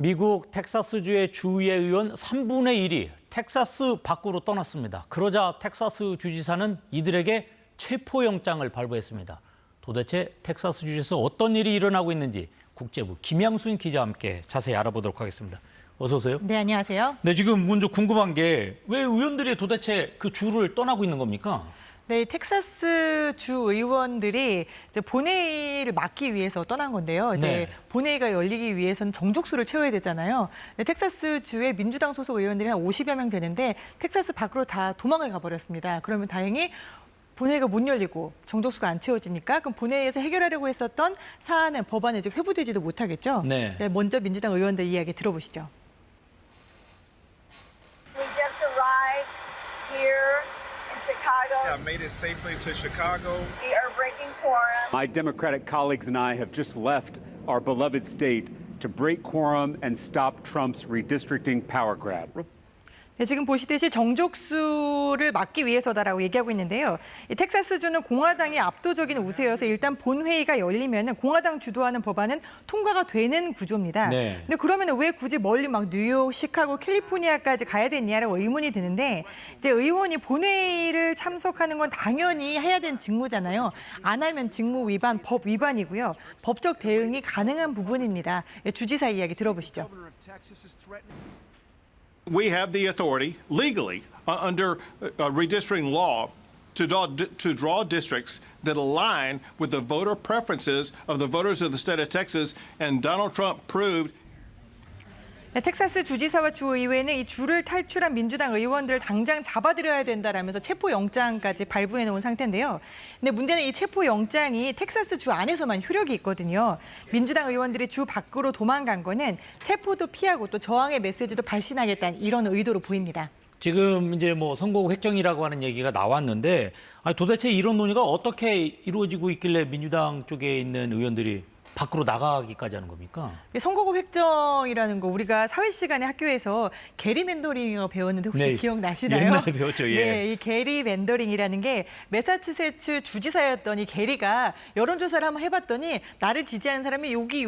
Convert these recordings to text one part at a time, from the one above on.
미국 텍사스주의 주의회 의원 3분의 1이 텍사스 밖으로 떠났습니다. 그러자 텍사스 주지사는 이들에게 체포영장을 발부했습니다. 도대체 텍사스주에서 어떤 일이 일어나고 있는지 국제부 김양순 기자와 함께 자세히 알아보도록 하겠습니다. 어서 오세요. 네, 안녕하세요. 네, 지금 먼저 궁금한 게 왜 의원들이 도대체 그 주를 떠나고 있는 겁니까? 네, 텍사스 주 의원들이 이제 본회의를 막기 위해서 떠난 건데요. 이제 네. 본회의가 열리기 위해서는 정족수를 채워야 되잖아요. 네, 텍사스 주의 민주당 소속 의원들이 한 50여 명 되는데 텍사스 밖으로 다 도망을 가버렸습니다. 그러면 다행히 본회의가 못 열리고 정족수가 안 채워지니까 그럼 본회의에서 해결하려고 했었던 사안은 법안에 이제 회부되지도 못하겠죠. 네. 네, 먼저 민주당 의원들 이야기 들어보시죠. We just arrived here in Chicago. I made it safely to Chicago. We are breaking quorum. My Democratic colleagues and I have just left our beloved state to break quorum and stop Trump's redistricting power grab. 네, 지금 보시듯이 정족수를 막기 위해서다라고 얘기하고 있는데요. 이 텍사스주는 공화당이 압도적인 우세여서 일단 본회의가 열리면 공화당 주도하는 법안은 통과가 되는 구조입니다. 네. 근데 그러면 왜 굳이 멀리 막 뉴욕, 시카고, 캘리포니아까지 가야 되냐라고 의문이 드는데 이제 의원이 본회의를 참석하는 건 당연히 해야 되는 직무잖아요. 안 하면 직무 위반, 법 위반이고요. 법적 대응이 가능한 부분입니다. 주지사 이야기 들어보시죠. We have the authority legally under redistricting law to draw districts that align with the voter preferences of the voters of the state of Texas, and Donald Trump proved. 네, 텍사스 주지사와 주의회는 이 주를 탈출한 민주당 의원들을 당장 잡아들여야 된다라면서 체포영장까지 발부해 놓은 상태인데요. 근데 문제는 이 체포영장이 텍사스 주 안에서만 효력이 있거든요. 민주당 의원들이 주 밖으로 도망간 거는 체포도 피하고 또 저항의 메시지도 발신하겠다는 이런 의도로 보입니다. 지금 이제 뭐 선거구 획정이라고 하는 얘기가 나왔는데 도대체 이런 논의가 어떻게 이루어지고 있길래 민주당 쪽에 있는 의원들이 밖으로 나가기까지 하는 겁니까? 선거구 획정이라는 거 우리가 사회 시간에 학교에서 게리맨더링을 배웠는데 혹시 네, 기억나시나요? 옛날에 배웠죠. 예. 네, 이 게리맨더링이라는 게 매사추세츠 주지사였던 이 게리가 여론조사를 한번 해봤더니 나를 지지하는 사람이 여기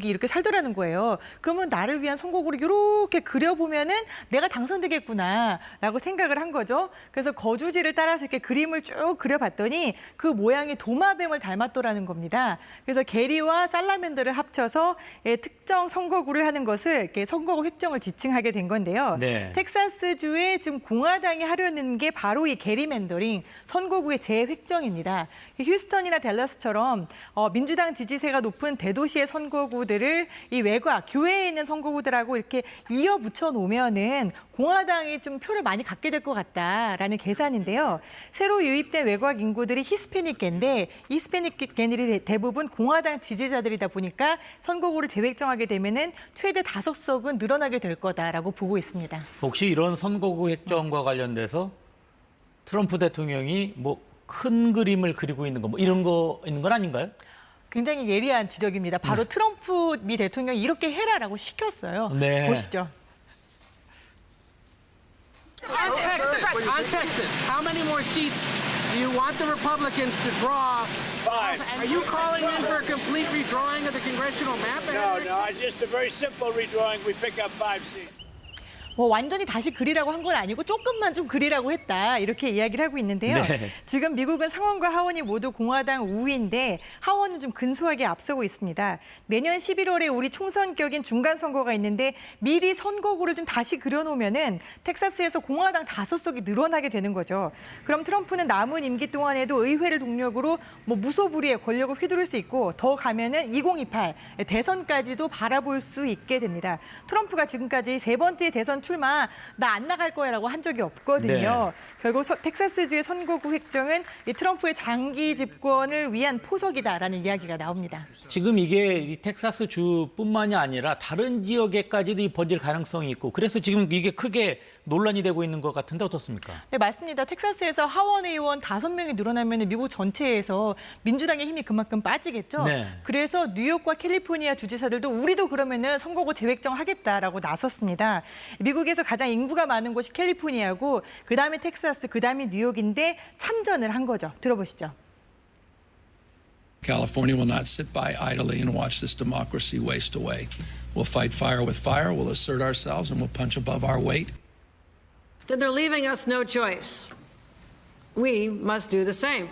이렇게 살더라는 거예요. 그러면 나를 위한 선거구를 이렇게 그려보면은 내가 당선되겠구나라고 생각을 한 거죠. 그래서 거주지를 따라서 이렇게 그림을 쭉 그려봤더니 그 모양이 도마뱀을 닮았더라는 겁니다. 그래서 게리와 살라맨더를 합쳐서 특정 선거구를 하는 것을 이렇게 선거구 획정을 지칭하게 된 건데요. 네. 텍사스주에 지금 공화당이 하려는 게 바로 이 게리맨더링 선거구의 재획정입니다. 휴스턴이나 댈러스처럼 민주당 지지세가 높은 대도시의 선거구들을 이 외곽 교외에 있는 선거구들하고 이렇게 이어 붙여 놓으면은 공화당이 좀 표를 많이 갖게 될 것 같다라는 계산인데요. 새로 유입된 외곽 인구들이 히스패닉계인데 이 히스패닉계들이 대부분 공화당 지지자들이다 보니까 선거구를 재획정하게 되면은 최대 5석은 늘어나게 될 거다라고 보고 있습니다. 혹시 이런 선거구 획정과 관련돼서 트럼프 대통령이 뭐 큰 그림을 그리고 있는 거 뭐 이런 거 있는 건 아닌가요? 굉장히 예리한 지적입니다. 바로 트럼프 미 대통령이 이렇게 해라라고 시켰어요. 네. 보시죠. On Texas, how many more seats do you want the Republicans to draw? 5. Are you calling in for a complete redrawing of the congressional map? No, just a very simple redrawing. We pick up 5 seats. 뭐 완전히 다시 그리라고 한 건 아니고 조금만 좀 그리라고 했다 이렇게 이야기를 하고 있는데요. 네. 지금 미국은 상원과 하원이 모두 공화당 우위인데 하원은 좀 근소하게 앞서고 있습니다. 내년 11월에 우리 총선격인 중간 선거가 있는데 미리 선거구를 좀 다시 그려놓으면은 텍사스에서 공화당 5석이 늘어나게 되는 거죠. 그럼 트럼프는 남은 임기 동안에도 의회를 동력으로 뭐 무소불위의 권력을 휘두를 수 있고 더 가면은 2028 대선까지도 바라볼 수 있게 됩니다. 트럼프가 지금까지 3번째 대선 출마 나 안 나갈 거야라고 한 적이 없거든요. 네. 결국 텍사스주의 선거구 획정은 이 트럼프의 장기 집권을 위한 포석이다라는 이야기가 나옵니다. 지금 이게 이 텍사스 주뿐만이 아니라 다른 지역에까지도 번질 가능성이 있고 그래서 지금 이게 크게 논란이 되고 있는 것 같은데 어떻습니까? 네, 맞습니다. 텍사스에서 하원 의원 5명이 늘어나면 미국 전체에서 민주당의 힘이 그만큼 빠지겠죠. 네. 그래서 뉴욕과 캘리포니아 주지사들도 우리도 그러면은 선거구 재획정 하겠다라고 나섰습니다. 미국에서 가장 인구가 많은 곳이 캘리포니아고 그다음에 텍사스, 그다음에 뉴욕인데 참전을 한 거죠. 들어보시죠. California will not sit by idly and watch this democracy waste away. We'll fight fire with fire, we'll assert ourselves, and we'll punch above our weight. Then they're leaving us no choice. We must do the same.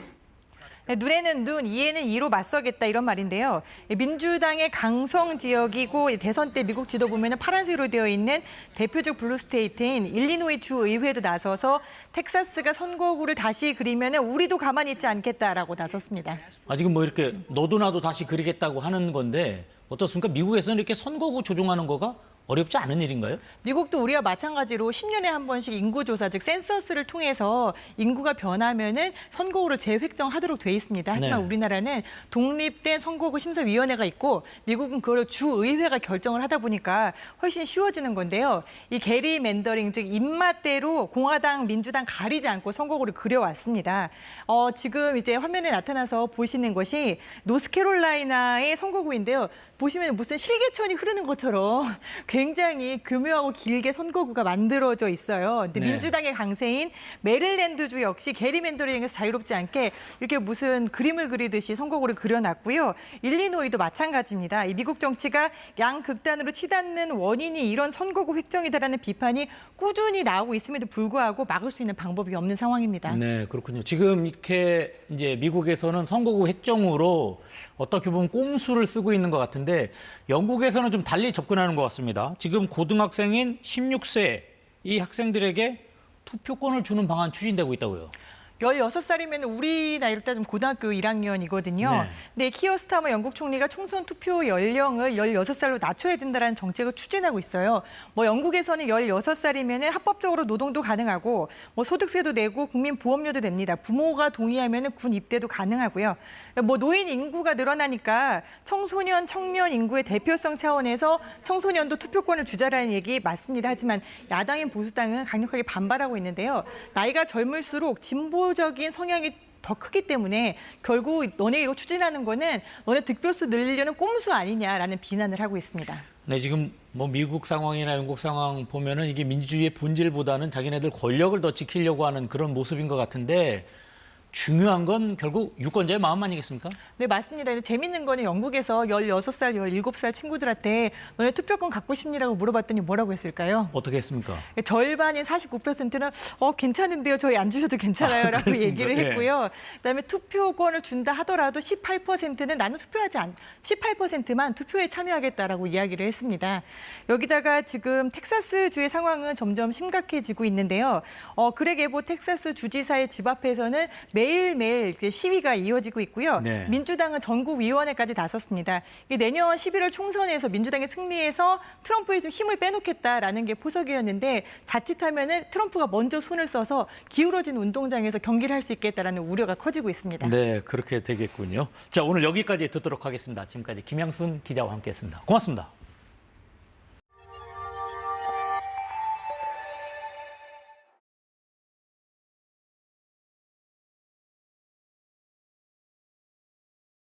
눈에는 눈, 이에는 이로 맞서겠다 이런 말인데요. 민주당의 강성 지역이고 대선 때 미국 지도 보면 파란색으로 되어 있는 대표적 블루 스테이트인 일리노이 주 의회도 나서서 텍사스가 선거구를 다시 그리면 우리도 가만히 있지 않겠다라고 나섰습니다. 지금 뭐 이렇게 너도 나도 다시 그리겠다고 하는 건데 어떻습니까? 미국에서는 이렇게 선거구 조종하는 거가 어렵지 않은 일인가요? 미국도 우리와 마찬가지로 10년에 한 번씩 인구조사, 즉 센서스를 통해서 인구가 변하면은 선거구를 재획정하도록 돼 있습니다. 하지만 네. 우리나라는 독립된 선거구 심사위원회가 있고 미국은 그걸 주의회가 결정을 하다 보니까 훨씬 쉬워지는 건데요. 이 게리 맨더링, 즉 입맛대로 공화당, 민주당 가리지 않고 선거구를 그려왔습니다. 지금 이제 화면에 나타나서 보시는 것이 노스캐롤라이나의 선거구인데요. 보시면 무슨 실개천이 흐르는 것처럼 굉장히 교묘하고 길게 선거구가 만들어져 있어요. 근데 네. 민주당의 강세인 메릴랜드주 역시 게리 맨더링에서 자유롭지 않게 이렇게 무슨 그림을 그리듯이 선거구를 그려놨고요. 일리노이도 마찬가지입니다. 이 미국 정치가 양극단으로 치닫는 원인이 이런 선거구 획정이다라는 비판이 꾸준히 나오고 있음에도 불구하고 막을 수 있는 방법이 없는 상황입니다. 네, 그렇군요. 지금 이렇게 이제 미국에서는 선거구 획정으로 어떻게 보면 꼼수를 쓰고 있는 것 같은데 영국에서는 좀 달리 접근하는 것 같습니다. 지금 고등학생인 16세 이 학생들에게 투표권을 주는 방안 추진되고 있다고요. 16살이면 우리 나이로 따지면 고등학교 1학년이거든요. 네. 근데 키어 스타머 영국 총리가 총선 투표 연령을 16살로 낮춰야 된다는 정책을 추진하고 있어요. 뭐 영국에서는 16살이면 합법적으로 노동도 가능하고 뭐 소득세도 내고 국민보험료도 냅니다. 부모가 동의하면 군 입대도 가능하고요. 뭐 노인 인구가 늘어나니까 청소년, 청년 인구의 대표성 차원에서 청소년도 투표권을 주자라는 얘기 맞습니다. 하지만 야당인 보수당은 강력하게 반발하고 있는데요. 나이가 젊을수록 진보적인 성향이 더 크기 때문에 결국 너네 이거 추진하는 거는 너네 득표수 늘리려는 꼼수 아니냐라는 비난을 하고 있습니다. 네, 지금 뭐 미국 상황이나 영국 상황 보면은 이게 민주주의의 본질보다는 자기네들 권력을 더 지키려고 하는 그런 모습인 것 같은데 중요한 건 결국 유권자의 마음 아니겠습니까? 네, 맞습니다. 근데 재밌는 거는 영국에서 16살, 17살 친구들한테 너네 투표권 갖고 싶니라고 물어봤더니 뭐라고 했을까요? 어떻게 했습니까? 절반인 49%는 괜찮은데요. 저희 안 주셔도 괜찮아요. 라고 그렇습니까? 얘기를 했고요. 그다음에 투표권을 준다 하더라도 18%는 나는 투표하지 않, 18%만 투표에 참여하겠다라고 이야기를 했습니다. 여기다가 지금 텍사스주의 상황은 점점 심각해지고 있는데요. 그렉 에봇 텍사스 주지사의 집 앞에서는 매일매일 시위가 이어지고 있고요. 네. 민주당은 전국위원회까지 나섰습니다. 내년 11월 총선에서 민주당이 승리해서 트럼프에 좀 힘을 빼놓겠다라는 게 포석이었는데 자칫하면은 트럼프가 먼저 손을 써서 기울어진 운동장에서 경기를 할 수 있겠다라는 우려가 커지고 있습니다. 네, 그렇게 되겠군요. 자, 오늘 여기까지 듣도록 하겠습니다. 지금까지 김양순 기자와 함께했습니다. 고맙습니다.